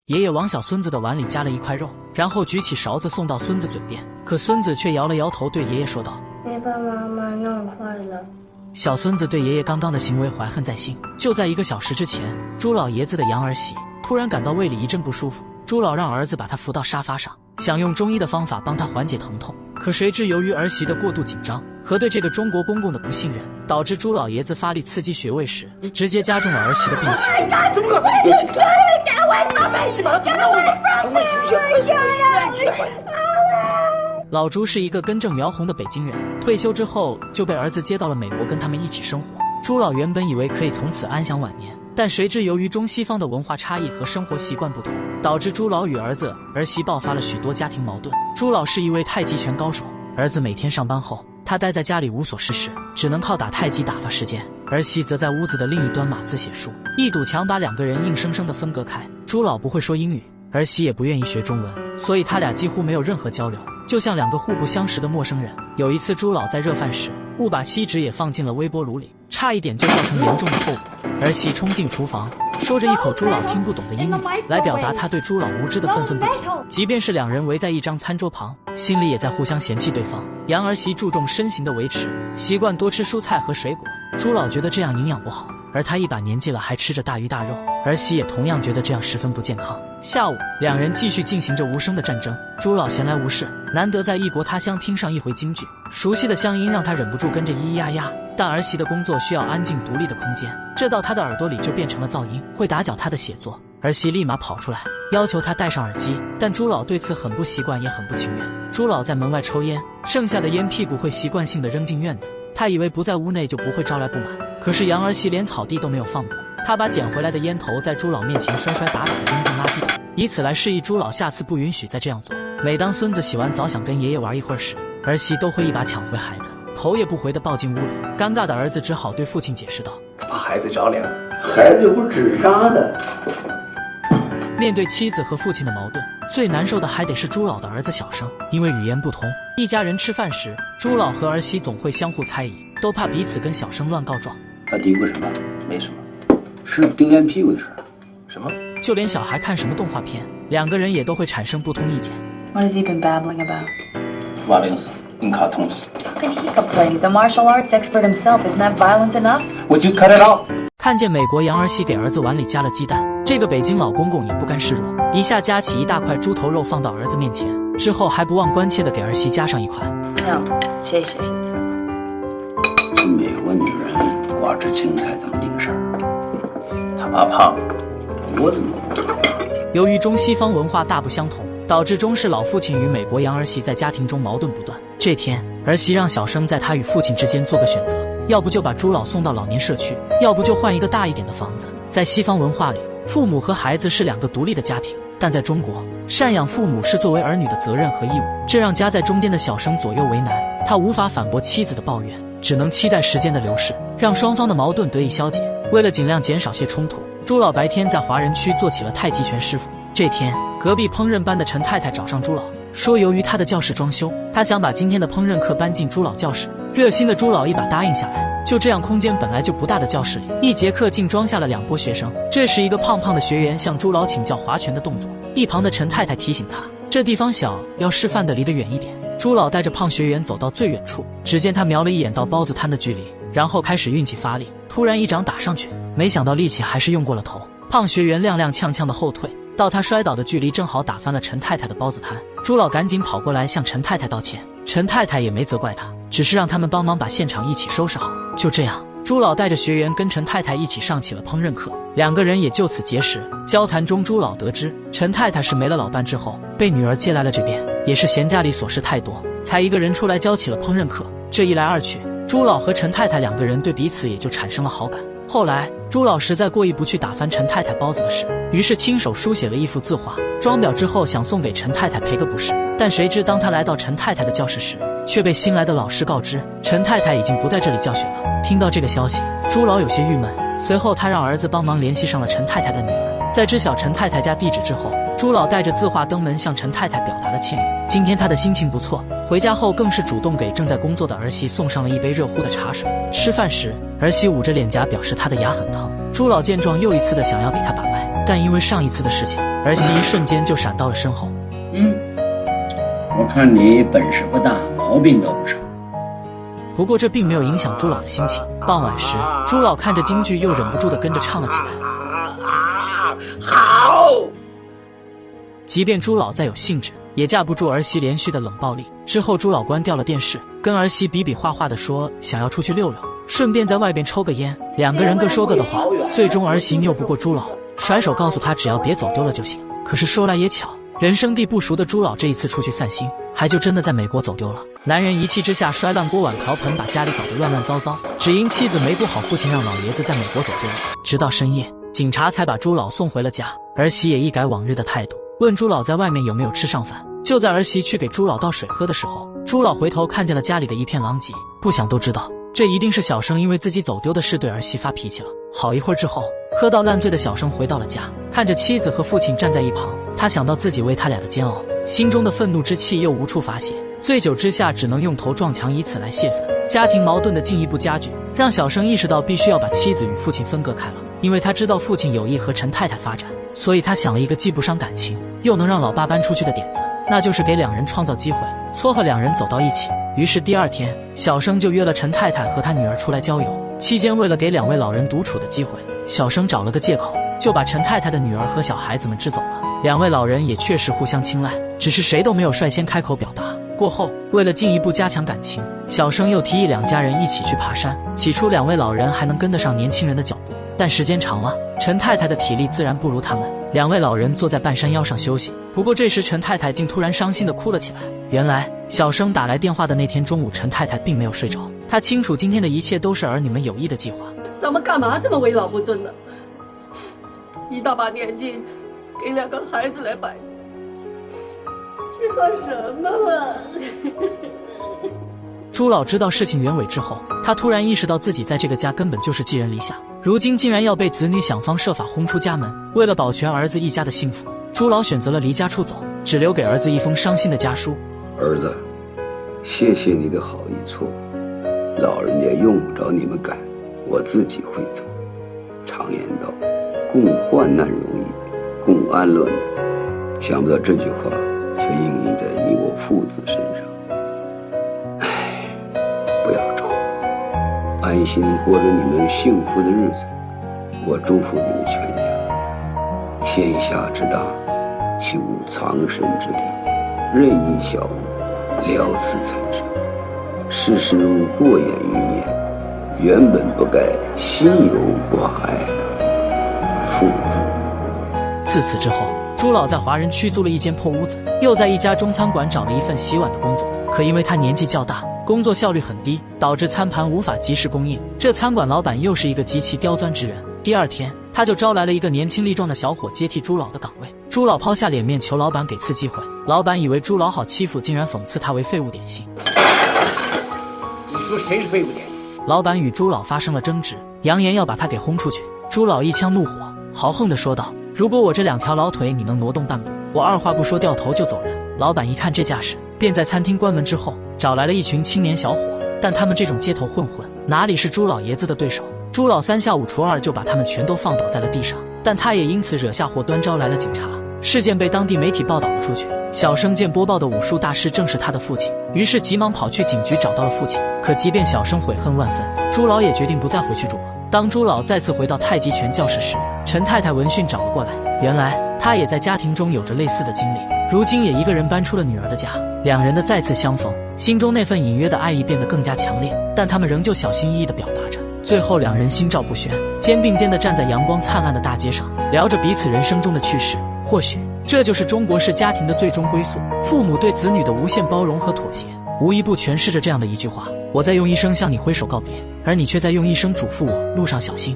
爷爷往小孙子的碗里夹了一块肉，然后举起勺子送到孙子嘴边，可孙子却摇了摇头，对爷爷说道：“别把妈妈弄坏了。”小孙子对爷爷刚刚的行为怀恨在心。就在1个小时之前，朱老爷子的杨儿媳突然感到胃里一阵不舒服，朱老让儿子把她扶到沙发上，想用中医的方法帮她缓解疼痛。可谁知由于儿媳的过度紧张和对这个中国公公的不信任，导致朱老爷子发力刺激穴位时，直接加重了儿媳的病情。怎么了？别紧张，你把他怎么弄了？老朱是一个根正苗红的北京人，退休之后就被儿子接到了美国，跟他们一起生活。朱老原本以为可以从此安享晚年，但谁知由于中西方的文化差异和生活习惯不同，导致朱老与儿子儿媳爆发了许多家庭矛盾。朱老是一位太极拳高手，儿子每天上班后，他待在家里无所事事，只能靠打太极打发时间。儿媳则在屋子的另一端码字写书，一堵墙把两个人硬生生地分隔开。朱老不会说英语，儿媳也不愿意学中文，所以他俩几乎没有任何交流，就像两个互不相识的陌生人。有一次朱老在热饭时误把锡纸也放进了微波炉里，差一点就造成严重的后果。儿媳冲进厨房，说着一口朱老听不懂的英语，来表达她对朱老无知的愤愤不平。即便是两人围在一张餐桌旁，心里也在互相嫌弃对方。杨儿媳注重身形的维持，习惯多吃蔬菜和水果，朱老觉得这样营养不好，而他一把年纪了还吃着大鱼大肉，儿媳也同样觉得这样十分不健康。下午，两人继续进行着无声的战争。朱老闲来无事，难得在异国他乡听上一回京剧，熟悉的乡音让他忍不住跟着咿咿呀呀。但儿媳的工作需要安静独立的空间，这到他的耳朵里就变成了噪音，会打搅他的写作。儿媳立马跑出来要求他戴上耳机，但朱老对此很不习惯，也很不情愿。朱老在门外抽烟，剩下的烟屁股会习惯性的扔进院子，他以为不在屋内就不会招来不满，可是杨儿媳连草地都没有放过，他把捡回来的烟头在朱老面前摔摔打打的扔进垃圾桶，以此来示意朱老下次不允许再这样做。每当孙子洗完澡想跟爷爷玩一会儿时，儿媳都会一把抢回孩子，头也不回地抱进屋里。尴尬的儿子只好对父亲解释道：“怕孩子着凉，孩子又不是纸扎的。”面对妻子和父亲的矛盾，最难受的还得是朱老的儿子小生。因为语言不同，一家人吃饭时，朱老和儿媳总会相互猜疑，都怕彼此跟小生乱告状。他嘀咕什么？没什么，是丢烟屁股的事儿。什么？就连小孩看什么动画片，两个人也都会产生不同意见。What has he been babbling about? Violence in cartoons. How can he complain? He's a martial arts expert himself. Isn't that violent enough? Would you cut it out? 看见美国杨儿媳给儿子碗里加了鸡蛋，这个北京老公公也不甘示弱，一下夹起一大块猪头肉放到儿子面前，之后还不忘关切地给儿媳加上一块。No, 谢谢。这美国女人光吃青菜怎么顶事儿？她怕胖，我怎么不知道？由于中西方文化大不相同，导致中式老父亲与美国杨儿媳在家庭中矛盾不断。这天，儿媳让小生在他与父亲之间做个选择，要不就把朱老送到老年社区，要不就换一个大一点的房子。在西方文化里，父母和孩子是两个独立的家庭，但在中国，赡养父母是作为儿女的责任和义务，这让夹在中间的小生左右为难。他无法反驳妻子的抱怨，只能期待时间的流逝，让双方的矛盾得以消解。为了尽量减少些冲突，朱老白天在华人区做起了太极拳师傅。这天，隔壁烹饪班的陈太太找上朱老，说由于他的教室装修，他想把今天的烹饪课搬进朱老教室。热心的朱老一把答应下来。就这样，空间本来就不大的教室里，一节课竟装下了2波学生。这时，一个胖胖的学员向朱老请教划拳的动作，一旁的陈太太提醒他，这地方小，要示范的离得远一点。朱老带着胖学员走到最远处，只见他瞄了一眼到包子摊的距离，然后开始运气发力，突然一掌打上去，没想到力气还是用过了头，胖学员踉踉跄跄的后退，到他摔倒的距离正好打翻了陈太太的包子摊。朱老赶紧跑过来向陈太太道歉，陈太太也没责怪他，只是让他们帮忙把现场一起收拾好。就这样，朱老带着学员跟陈太太一起上起了烹饪课，两个人也就此结识。交谈中，朱老得知陈太太是没了老伴之后被女儿接来了这边，也是嫌家里琐事太多，才一个人出来教起了烹饪课。这一来二去，朱老和陈太太两个人对彼此也就产生了好感。后来，朱老实在过意不去打翻陈太太包子的事，于是亲手书写了一幅字画，装裱之后想送给陈太太赔个不是。但谁知当他来到陈太太的教室时，却被新来的老师告知陈太太已经不在这里教学了。听到这个消息，朱老有些郁闷，随后他让儿子帮忙联系上了陈太太的女儿。在知晓陈太太家地址之后，朱老带着字画登门向陈太太表达了歉意。今天他的心情不错，回家后更是主动给正在工作的儿媳送上了一杯热乎的茶水。吃饭时，儿媳捂着脸颊表示她的牙很疼。朱老见状又一次的想要给她把脉，但因为上一次的事情，儿媳一瞬间就闪到了身后。我看你本事不大，毛病倒不少。不过这并没有影响朱老的心情。傍晚时，朱老看着京剧又忍不住地跟着唱了起来。好！即便朱老再有兴致，也架不住儿媳连续的冷暴力。之后朱老关掉了电视，跟儿媳比比划划地说想要出去溜溜，顺便在外边抽个烟。两个人各说各的话，最终儿媳拗不过朱老，甩手告诉他只要别走丢了就行。可是说来也巧，人生地不熟的朱老这一次出去散心，还就真的在美国走丢了。男人一气之下摔烂锅碗瓢盆，把家里搞得乱乱糟糟，只因妻子没顾好父亲，让老爷子在美国走丢了。直到深夜，警察才把朱老送回了家。儿媳也一改往日的态度，问朱老在外面有没有吃上饭。就在儿媳去给朱老倒水喝的时候，朱老回头看见了家里的一片狼藉，不想都知道这一定是小生因为自己走丢的事对儿媳发脾气了。好一会儿之后，喝到烂醉的小生回到了家，看着妻子和父亲站在一旁，他想到自己为他俩的煎熬，心中的愤怒之气又无处发泄，醉酒之下只能用头撞墙以此来泄愤。家庭矛盾的进一步加剧，让小生意识到必须要把妻子与父亲分割开了。因为他知道父亲有意和陈太太发展，所以他想了一个既不伤感情又能让老爸搬出去的点子，那就是给两人创造机会，撮合两人走到一起。于是第二天，小生就约了陈太太和他女儿出来郊游。期间为了给两位老人独处的机会，小生找了个借口，就把陈太太的女儿和小孩子们支走了。两位老人也确实互相青睐，只是谁都没有率先开口表达。过后，为了进一步加强感情，小生又提议两家人一起去爬山。起初两位老人还能跟得上年轻人的脚步，但时间长了，陈太太的体力自然不如他们。两位老人坐在半山腰上休息，不过这时陈太太竟突然伤心地哭了起来。原来小生打来电话的那天中午，陈太太并没有睡着，她清楚今天的一切都是儿女们有意的计划。咱们干嘛这么为老不尊呢？一大把年纪，给两个孩子来摆，这算什么了？朱老知道事情原委之后，他突然意识到自己在这个家根本就是寄人篱下，如今竟然要被子女想方设法轰出家门。为了保全儿子一家的幸福，朱老选择了离家出走，只留给儿子一封伤心的家书。儿子，谢谢你的好意措，老人家用不着你们赶，我自己会走。常言道，共患难容易，共安乐难。想不到这句话却应验在你我父子身上。唉，不要愁，安心过着你们幸福的日子。我祝福你们全家。天下之大，其无藏身之地，任意小物，聊此残生。世事如过眼云烟，原本不该心有挂碍的父子。自此之后，朱老在华人区租了一间破屋子，又在一家中餐馆找了一份洗碗的工作。可因为他年纪较大，工作效率很低，导致餐盘无法及时供应。这餐馆老板又是一个极其刁钻之人。第二天，他就招来了一个年轻力壮的小伙接替朱老的岗位。朱老抛下脸面求老板给次机会，老板以为朱老好欺负，竟然讽刺他为废物点心。你说谁是废物点心？老板与朱老发生了争执，扬言要把他给轰出去。朱老一腔怒火，豪横地说道：如果我这两条老腿你能挪动半步，我二话不说掉头就走人。老板一看这架势，便在餐厅关门之后找来了一群青年小伙，但他们这种街头混混哪里是朱老爷子的对手。朱老三下五除二就把他们全都放倒在了地上，但他也因此惹下祸端招来了警察。事件被当地媒体报道了出去。小生见播报的武术大师正是他的父亲，于是急忙跑去警局找到了父亲。可即便小生悔恨万分，朱老也决定不再回去住了。当朱老再次回到太极拳教室时，陈太太闻讯找了过来。原来她也在家庭中有着类似的经历，如今也一个人搬出了女儿的家。两人的再次相逢，心中那份隐约的爱意变得更加强烈，但他们仍旧小心翼翼地表达着。最后两人心照不宣，肩并肩地站在阳光灿烂的大街上，聊着彼此人生中的趣事。或许这就是中国式家庭的最终归宿，父母对子女的无限包容和妥协，无一不诠释着这样的一句话：我在用一生向你挥手告别，而你却在用一生嘱咐我路上小心。